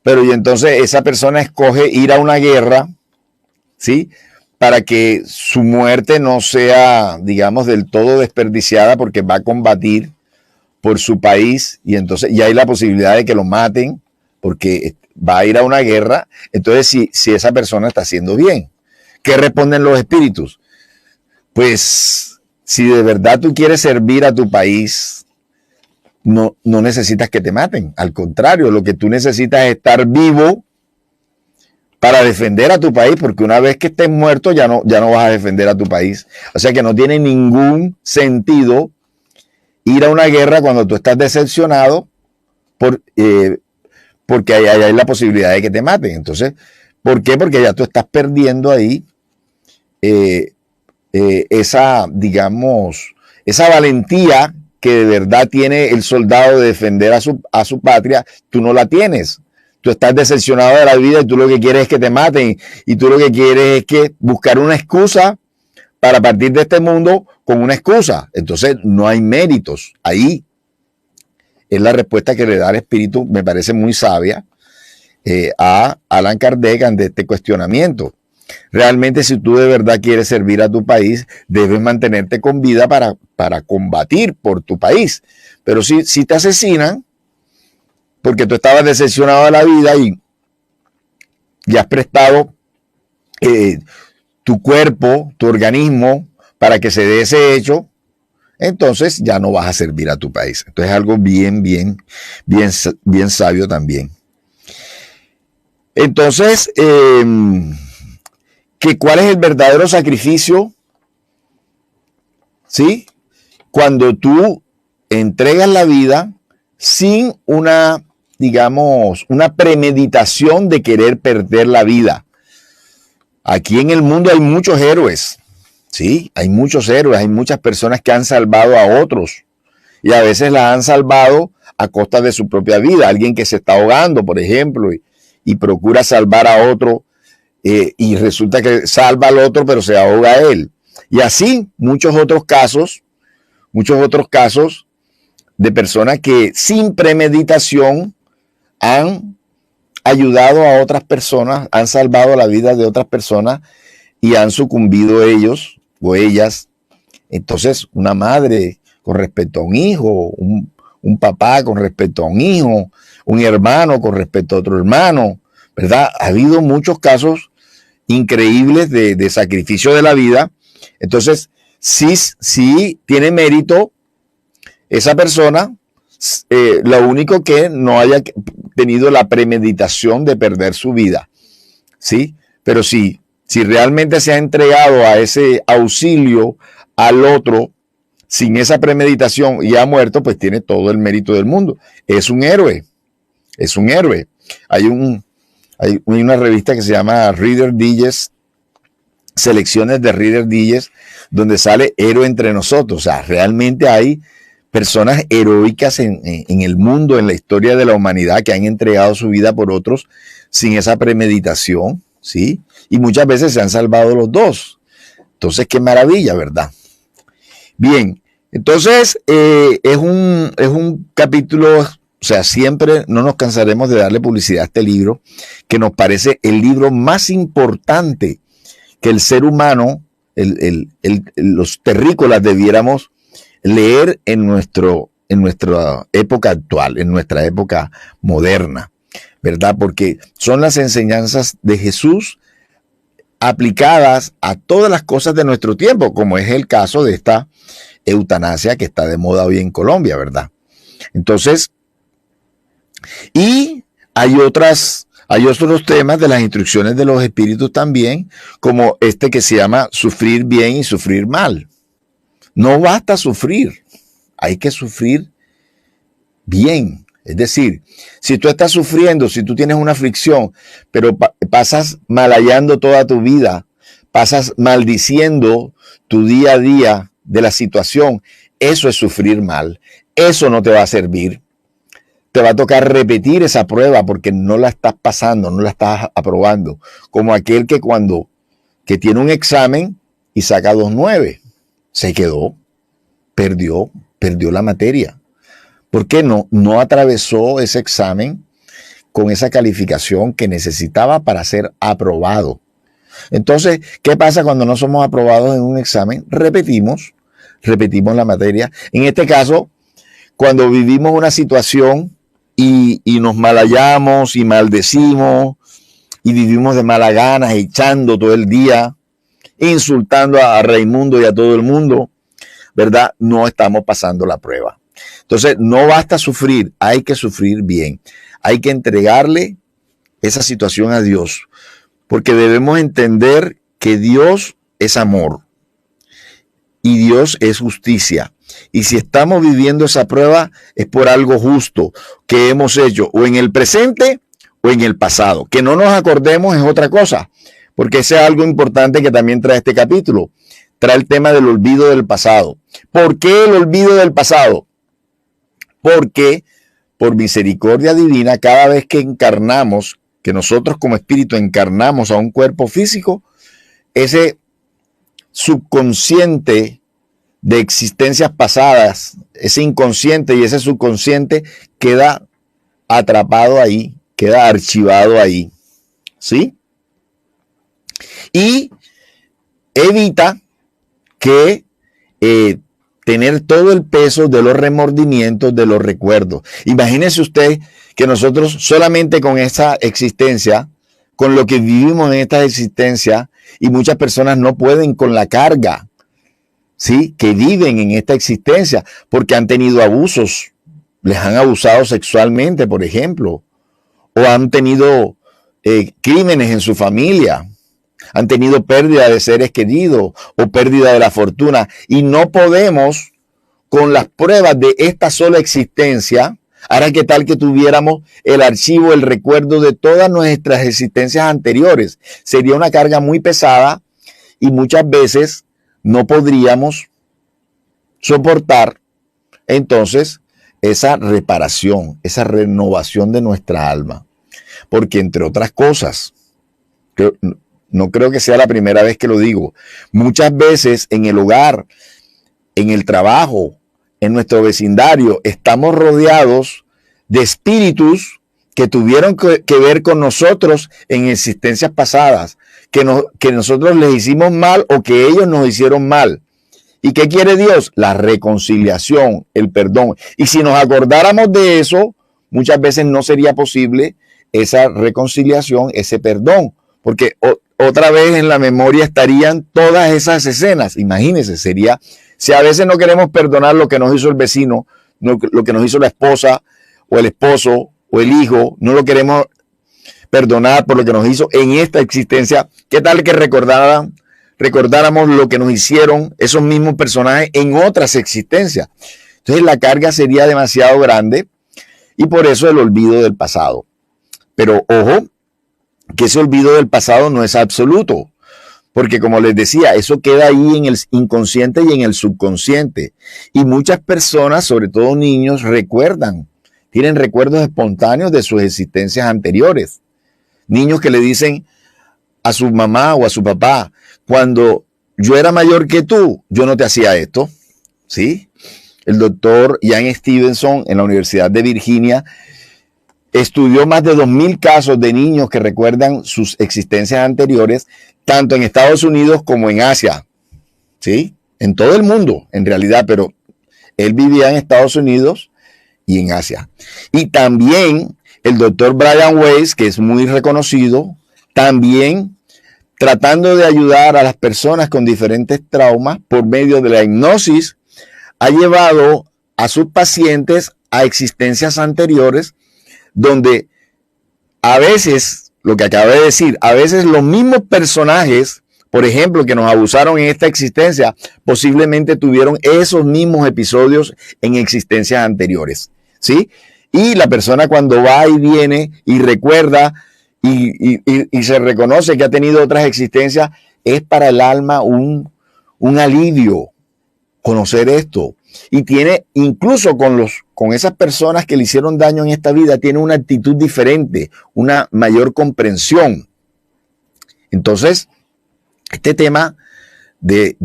Speaker 2: pero y entonces esa persona escoge ir a una guerra, ¿sí? Para que su muerte no sea, digamos, del todo desperdiciada, porque va a combatir por su país y entonces ya hay la posibilidad de que lo maten porque va a ir a una guerra. Entonces, si esa persona está haciendo bien, ¿qué responden los espíritus? Pues si de verdad tú quieres servir a tu país, no necesitas que te maten. Al contrario, lo que tú necesitas es estar vivo para defender a tu país, porque una vez que estés muerto ya no vas a defender a tu país. O sea que no tiene ningún sentido ir a una guerra cuando tú estás decepcionado porque hay la posibilidad de que te maten. Entonces, ¿por qué? Porque ya tú estás perdiendo ahí esa valentía que de verdad tiene el soldado de defender a su patria. Tú no la tienes. Tú estás decepcionado de la vida y tú lo que quieres es que te maten, y tú lo que quieres es que buscar una excusa para partir de este mundo con una excusa. Entonces no hay méritos. Ahí es la respuesta que le da el espíritu, me parece muy sabia, a Allan Kardec ante este cuestionamiento. Realmente, si tú de verdad quieres servir a tu país, debes mantenerte con vida para combatir por tu país. Pero si te asesinan, porque tú estabas decepcionado de la vida y has prestado tu cuerpo, tu organismo, para que se dé ese hecho, entonces ya no vas a servir a tu país. Entonces es algo bien sabio también. Entonces, ¿cuál es el verdadero sacrificio? ¿Sí? Cuando tú entregas la vida sin una premeditación de querer perder la vida. Aquí en el mundo hay muchos héroes, ¿sí? Hay muchos héroes, hay muchas personas que han salvado a otros y a veces las han salvado a costa de su propia vida. Alguien que se está ahogando, por ejemplo, y procura salvar a otro y resulta que salva al otro, pero se ahoga a él. Y así muchos otros casos de personas que sin premeditación han ayudado a otras personas, han salvado la vida de otras personas y han sucumbido ellos o ellas. Entonces, una madre con respecto a un hijo, un papá con respecto a un hijo, un hermano con respecto a otro hermano, ¿verdad? Ha habido muchos casos increíbles de sacrificio de la vida. Entonces, sí tiene mérito esa persona, lo único que no haya tenido la premeditación de perder su vida, ¿sí? Pero si realmente se ha entregado a ese auxilio al otro sin esa premeditación y ha muerto, pues tiene todo el mérito del mundo. Es un héroe. Hay una revista que se llama Reader Digest, selecciones de Reader Digest, donde sale Héroe entre nosotros. O sea, realmente hay personas heroicas en el mundo, en la historia de la humanidad, que han entregado su vida por otros sin esa premeditación, ¿sí? Y muchas veces se han salvado los dos. Entonces, qué maravilla, ¿verdad? Bien, entonces es un capítulo, o sea, siempre no nos cansaremos de darle publicidad a este libro, que nos parece el libro más importante que el ser humano, los terrícolas debiéramos leer en nuestra época actual, en nuestra época moderna, ¿verdad? Porque son las enseñanzas de Jesús aplicadas a todas las cosas de nuestro tiempo, como es el caso de esta eutanasia que está de moda hoy en Colombia, ¿verdad? Entonces, y hay otros temas de las instrucciones de los espíritus también, como este que se llama sufrir bien y sufrir mal. No basta sufrir, hay que sufrir bien. Es decir, si tú estás sufriendo, si tú tienes una aflicción, pero pasas malayando toda tu vida, pasas maldiciendo tu día a día de la situación, eso es sufrir mal. Eso no te va a servir. Te va a tocar repetir esa prueba porque no la estás pasando, no la estás aprobando. Como aquel que tiene un examen y saca 2.9. Se quedó, perdió, perdió la materia. ¿Por qué no atravesó ese examen con esa calificación que necesitaba para ser aprobado? Entonces, ¿qué pasa cuando no somos aprobados en un examen? Repetimos la materia. En este caso, cuando vivimos una situación y nos malayamos y maldecimos y vivimos de mala gana, echando todo el día, insultando a Raimundo y a todo el mundo, ¿verdad? No estamos pasando la prueba. Entonces, no basta sufrir, hay que sufrir bien. Hay que entregarle esa situación a Dios, porque debemos entender que Dios es amor y Dios es justicia. Y si estamos viviendo esa prueba es por algo justo que hemos hecho o en el presente o en el pasado. Que no nos acordemos es otra cosa, porque ese es algo importante que también trae este capítulo. Trae el tema del olvido del pasado. ¿Por qué el olvido del pasado? Porque por misericordia divina, cada vez que encarnamos, que nosotros como espíritu encarnamos a un cuerpo físico, ese subconsciente de existencias pasadas, ese inconsciente y ese subconsciente queda atrapado ahí, queda archivado ahí, ¿sí? Y evita que tener todo el peso de los remordimientos, de los recuerdos. Imagínese usted que nosotros solamente con esa existencia, con lo que vivimos en esta existencia, y muchas personas no pueden con la carga, ¿sí?, que viven en esta existencia, porque han tenido abusos, les han abusado sexualmente, por ejemplo, o han tenido crímenes en su familia, han tenido pérdida de seres queridos o pérdida de la fortuna, y no podemos con las pruebas de esta sola existencia. Ahora, ¿qué tal que tuviéramos el archivo, el recuerdo de todas nuestras existencias anteriores? Sería una carga muy pesada y muchas veces no podríamos soportar entonces esa reparación, esa renovación de nuestra alma. Porque entre otras cosas, no creo que sea la primera vez que lo digo, muchas veces en el hogar, en el trabajo, en nuestro vecindario, estamos rodeados de espíritus que tuvieron que ver con nosotros en existencias pasadas, que nosotros les hicimos mal o que ellos nos hicieron mal. ¿Y qué quiere Dios? La reconciliación, el perdón. Y si nos acordáramos de eso, muchas veces no sería posible esa reconciliación, ese perdón, porque otra vez en la memoria estarían todas esas escenas. Imagínense, sería, si a veces no queremos perdonar lo que nos hizo el vecino, lo que nos hizo la esposa o el esposo o el hijo, no lo queremos perdonar por lo que nos hizo en esta existencia, ¿qué tal que recordáramos lo que nos hicieron esos mismos personajes en otras existencias? Entonces la carga sería demasiado grande y por eso el olvido del pasado. Pero ojo, que ese olvido del pasado no es absoluto, porque como les decía, eso queda ahí en el inconsciente y en el subconsciente. Y muchas personas, sobre todo niños, tienen recuerdos espontáneos de sus existencias anteriores. Niños que le dicen a su mamá o a su papá, cuando yo era mayor que tú, yo no te hacía esto, ¿sí? El doctor Ian Stevenson en la Universidad de Virginia estudió más de 2,000 casos de niños que recuerdan sus existencias anteriores, tanto en Estados Unidos como en Asia, ¿sí? En todo el mundo, en realidad, pero él vivía en Estados Unidos y en Asia. Y también el doctor Brian Weiss, que es muy reconocido, también tratando de ayudar a las personas con diferentes traumas por medio de la hipnosis, ha llevado a sus pacientes a existencias anteriores donde a veces, lo que acabé de decir, a veces los mismos personajes, por ejemplo, que nos abusaron en esta existencia, posiblemente tuvieron esos mismos episodios en existencias anteriores, ¿sí? Y la persona cuando va y viene y recuerda y se reconoce que ha tenido otras existencias, es para el alma un alivio conocer esto. Y tiene, incluso con esas personas que le hicieron daño en esta vida, tiene una actitud diferente, una mayor comprensión. Entonces, este tema de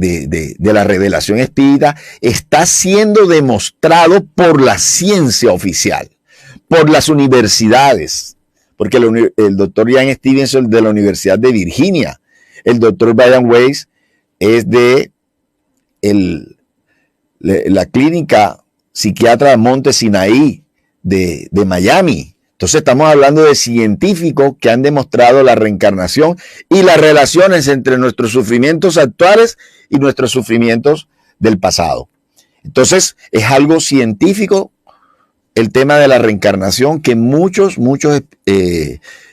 Speaker 2: la revelación espírita está siendo demostrado por la ciencia oficial, por las universidades, porque el doctor Ian Stevenson de la Universidad de Virginia, el doctor Brian Weiss es de la clínica psiquiatra Monte Sinaí de Miami. Entonces estamos hablando de científicos que han demostrado la reencarnación y las relaciones entre nuestros sufrimientos actuales y nuestros sufrimientos del pasado. Entonces es algo científico el tema de la reencarnación que muchos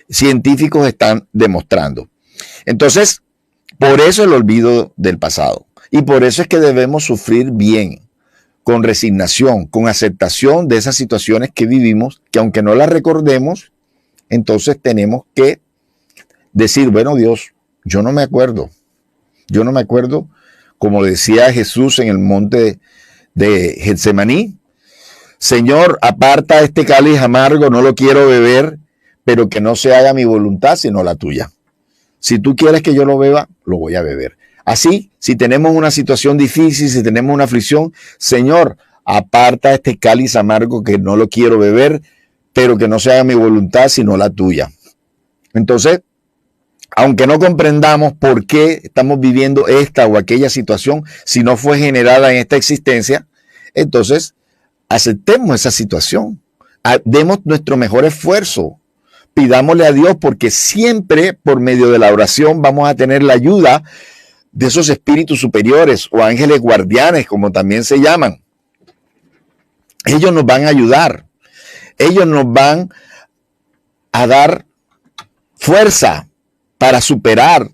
Speaker 2: científicos están demostrando. Entonces, por eso el olvido del pasado. Y por eso es que debemos sufrir bien, con resignación, con aceptación de esas situaciones que vivimos, que aunque no las recordemos, entonces tenemos que decir, bueno, Dios, yo no me acuerdo, como decía Jesús en el monte de Getsemaní, Señor, aparta este cáliz amargo, no lo quiero beber, pero que no se haga mi voluntad, sino la tuya. Si tú quieres que yo lo beba, lo voy a beber. Así, si tenemos una situación difícil, si tenemos una aflicción, Señor, aparta este cáliz amargo que no lo quiero beber, pero que no se haga mi voluntad, sino la tuya. Entonces, aunque no comprendamos por qué estamos viviendo esta o aquella situación, si no fue generada en esta existencia, entonces aceptemos esa situación. Demos nuestro mejor esfuerzo. Pidámosle a Dios porque siempre por medio de la oración vamos a tener la ayuda de esos espíritus superiores o ángeles guardianes, como también se llaman. Ellos nos van a ayudar. Ellos nos van a dar fuerza para superar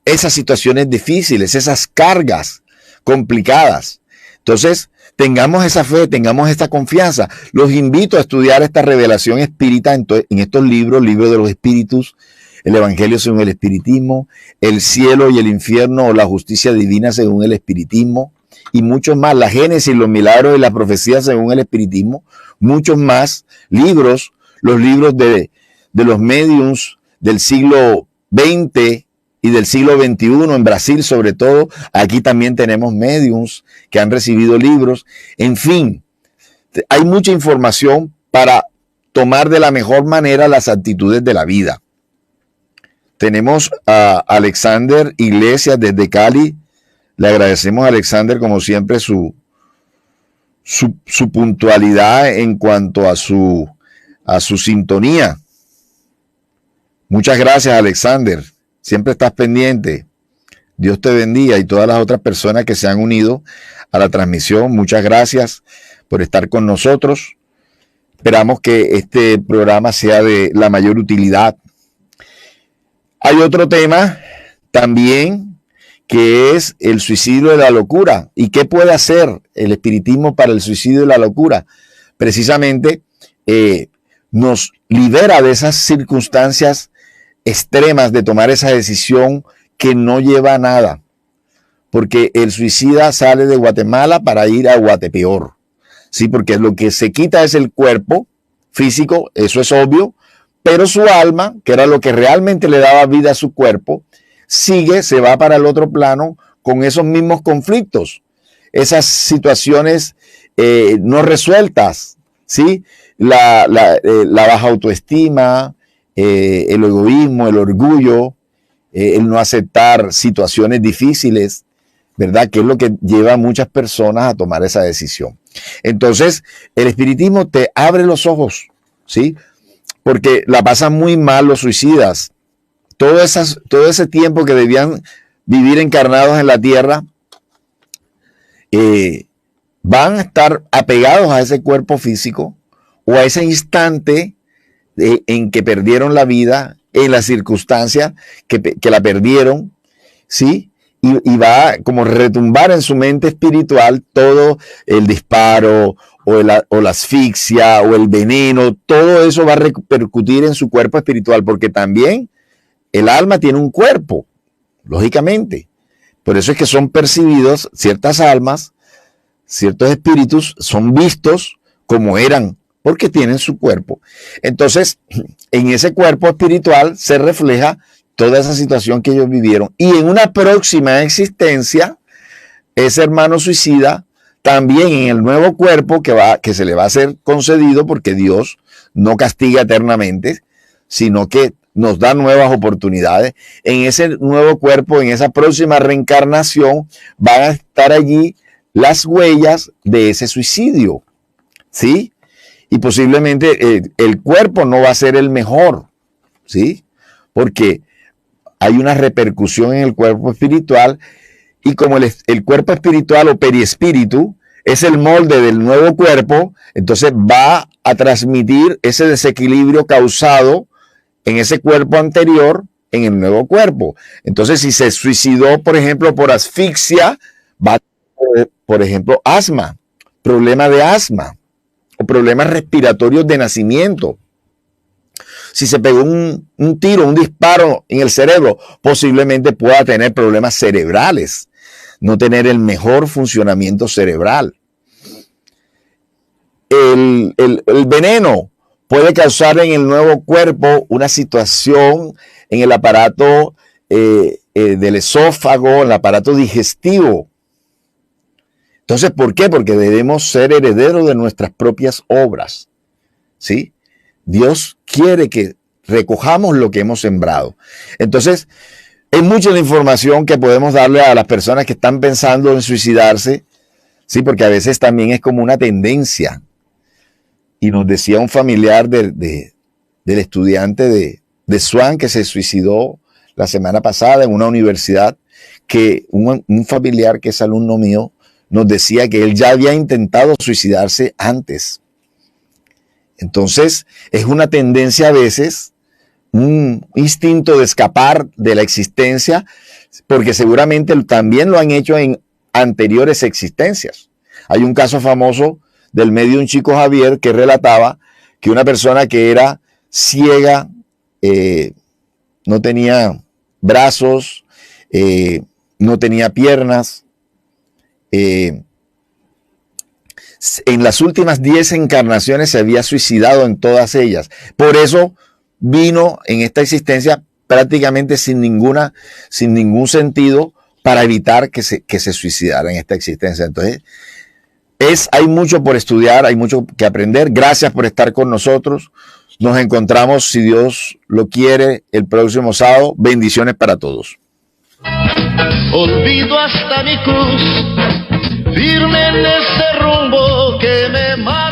Speaker 2: esas situaciones difíciles, esas cargas complicadas. Entonces, tengamos esa fe, tengamos esta confianza. Los invito a estudiar esta revelación espírita en estos libros de los espíritus, el Evangelio según el espiritismo, el cielo y el infierno o la justicia divina según el espiritismo y muchos más, la Génesis, los milagros y las profecías según el espiritismo, muchos más libros, los libros de los médiums del siglo XX y del siglo XXI, en Brasil sobre todo. Aquí también tenemos médiums que han recibido libros. En fin, hay mucha información para tomar de la mejor manera las actitudes de la vida. Tenemos a Alexander Iglesias desde Cali. Le agradecemos a Alexander, como siempre, su puntualidad en cuanto a su sintonía. Muchas gracias, Alexander. Siempre estás pendiente. Dios te bendiga y todas las otras personas que se han unido a la transmisión. Muchas gracias por estar con nosotros. Esperamos que este programa sea de la mayor utilidad. Hay otro tema también que es el suicidio de la locura. ¿Y qué puede hacer el espiritismo para el suicidio de la locura? Precisamente nos libera de esas circunstancias extremas de tomar esa decisión que no lleva a nada. Porque el suicida sale de Guatemala para ir a Guatepeor. Sí, porque lo que se quita es el cuerpo físico, eso es obvio, pero su alma, que era lo que realmente le daba vida a su cuerpo, se va para el otro plano con esos mismos conflictos, esas situaciones no resueltas, ¿sí? La baja autoestima, el egoísmo, el orgullo, el no aceptar situaciones difíciles, ¿verdad? Que es lo que lleva a muchas personas a tomar esa decisión. Entonces, el espiritismo te abre los ojos, ¿sí? Porque la pasan muy mal los suicidas. Todo ese tiempo que debían vivir encarnados en la tierra, van a estar apegados a ese cuerpo físico o a ese instante en que perdieron la vida, en la circunstancia que la perdieron, ¿sí? Y va a como retumbar en su mente espiritual todo el disparo o la asfixia o el veneno, todo eso va a repercutir en su cuerpo espiritual, porque también el alma tiene un cuerpo, lógicamente. Por eso es que son percibidos ciertas almas, ciertos espíritus, son vistos como eran, porque tienen su cuerpo. Entonces, en ese cuerpo espiritual se refleja toda esa situación que ellos vivieron. Y en una próxima existencia, ese hermano suicida, también en el nuevo cuerpo que se le va a ser concedido, porque Dios no castiga eternamente, sino que nos da nuevas oportunidades. En ese nuevo cuerpo, en esa próxima reencarnación, van a estar allí las huellas de ese suicidio, ¿sí? Y posiblemente el cuerpo no va a ser el mejor, ¿sí? Porque hay una repercusión en el cuerpo espiritual, y como el cuerpo espiritual o periespíritu es el molde del nuevo cuerpo, entonces va a transmitir ese desequilibrio causado en ese cuerpo anterior en el nuevo cuerpo. Entonces, si se suicidó, por ejemplo, por asfixia, va a tener, por ejemplo, asma, problema de asma o problemas respiratorios de nacimiento. Si se pegó un tiro, un disparo en el cerebro, posiblemente pueda tener problemas cerebrales, no tener el mejor funcionamiento cerebral. El veneno puede causar en el nuevo cuerpo una situación en el aparato del esófago, en el aparato digestivo. Entonces, ¿por qué? Porque debemos ser herederos de nuestras propias obras, ¿sí? Dios quiere que recojamos lo que hemos sembrado. Entonces, es mucha la información que podemos darle a las personas que están pensando en suicidarse, sí, porque a veces también es como una tendencia. Y nos decía un familiar del estudiante de Swan que se suicidó la semana pasada en una universidad, que un familiar que es alumno mío nos decía que él ya había intentado suicidarse antes. Entonces, es una tendencia a veces, un instinto de escapar de la existencia, porque seguramente también lo han hecho en anteriores existencias. Hay un caso famoso del medium Chico Javier que relataba que una persona que era ciega, no tenía brazos, no tenía piernas, en las últimas 10 encarnaciones se había suicidado en todas ellas. Por eso vino en esta existencia prácticamente sin ningún sentido, para evitar que se suicidara en esta existencia. Entonces, hay mucho por estudiar, hay mucho que aprender. Gracias por estar con nosotros. Nos encontramos, si Dios lo quiere, el próximo sábado. Bendiciones para todos.
Speaker 3: Olvido hasta mi cruz, firme en este rumbo que me mata.